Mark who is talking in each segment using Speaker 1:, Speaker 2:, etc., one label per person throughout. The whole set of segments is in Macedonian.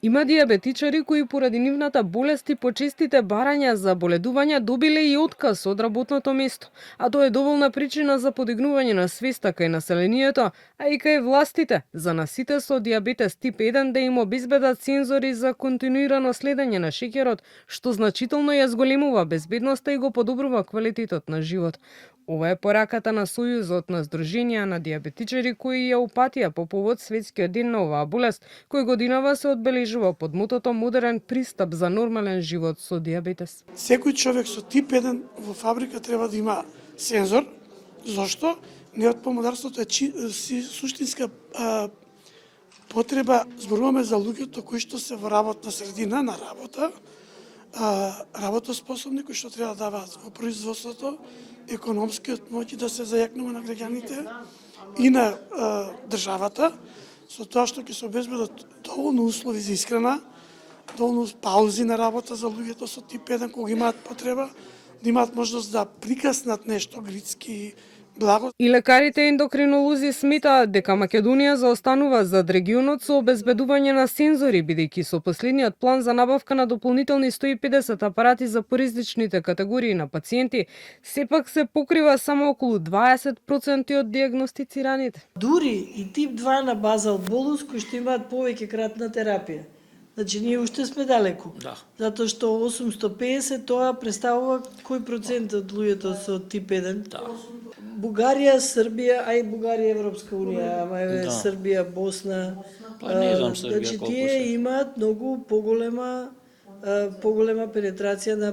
Speaker 1: Има диабетичари кои поради нивната болест и почестите барања за боледување добиле и отказ од работното место, а тоа е доволна причина за подигнување на свеста кај населението, а и кај властите, за на сите со диабетес тип 1 да им обезбедат сензори за континуирано следење на шеќерот, што значително ја зголемува безбедноста и го подобрува квалитетот на живот. Ова е пораката на Сојузот на Сдруженија на диабетичари кои ја упатија по повод Светскиот ден на оваа болест, кој годинава се одбележува под мотото модерен пристап за нормален живот со диабетес.
Speaker 2: Секој човек со тип 1 во фабрика треба да има сензор. Зошто? Неотпомодарството е суштинска потреба. Зборуваме за луѓето кои што се во работна средина на работа, работоспособни кои што треба да даваат во производството, економскиот моќ да се зајакнува на граѓаните и на државата, со тоа што ќе се обезбедат доволно услови за исхрана, доволно паузи на работа за луѓето со тип 1 кога имаат потреба, да имаат можност да прикаснат нешто грицки благо.
Speaker 1: И лекарите ендокринолози сметаат дека Македонија заостанува зад регионот со обезбедување на сензори, бидејќи со последниот план за набавка на дополнителни 150 апарати за поразличните категории на пациенти, сепак се покрива само околу 20% од диагностицираните.
Speaker 3: Дури и тип 2 на база од болус кои што имаат повеќе кратна терапија. Значи, ние уште сме далеку. Да. Затоа што 850 тоа представува кој процент од луѓето со тип 1? Да. Бугарија, Србија, а и Бугарија Европска унија, ама е Србија, Босна.
Speaker 4: Не знам Србија
Speaker 3: значи,
Speaker 4: колку
Speaker 3: тие
Speaker 4: се.
Speaker 3: имаат многу поголема пенетрација на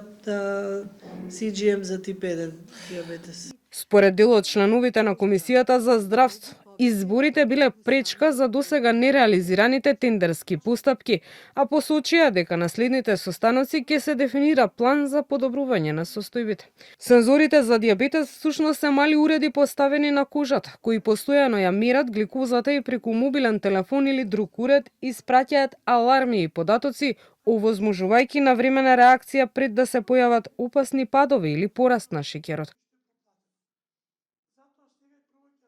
Speaker 3: CGM за тип 1 диабетес.
Speaker 1: Според дел од членовите на Комисијата за здравство, изборите биле пречка за досега нереализираните тендерски постапки, а посочија дека на следните состаноци ќе се дефинира план за подобрување на состојбите. Сензорите за диабетес всушност се мали уреди поставени на кожата, кои постојано ја мерат гликозата и преку мобилен телефон или друг уред испраќаат аларми и податоци, овозможувајќи навремена реакција пред да се појават опасни падови или пораст на шеќерот.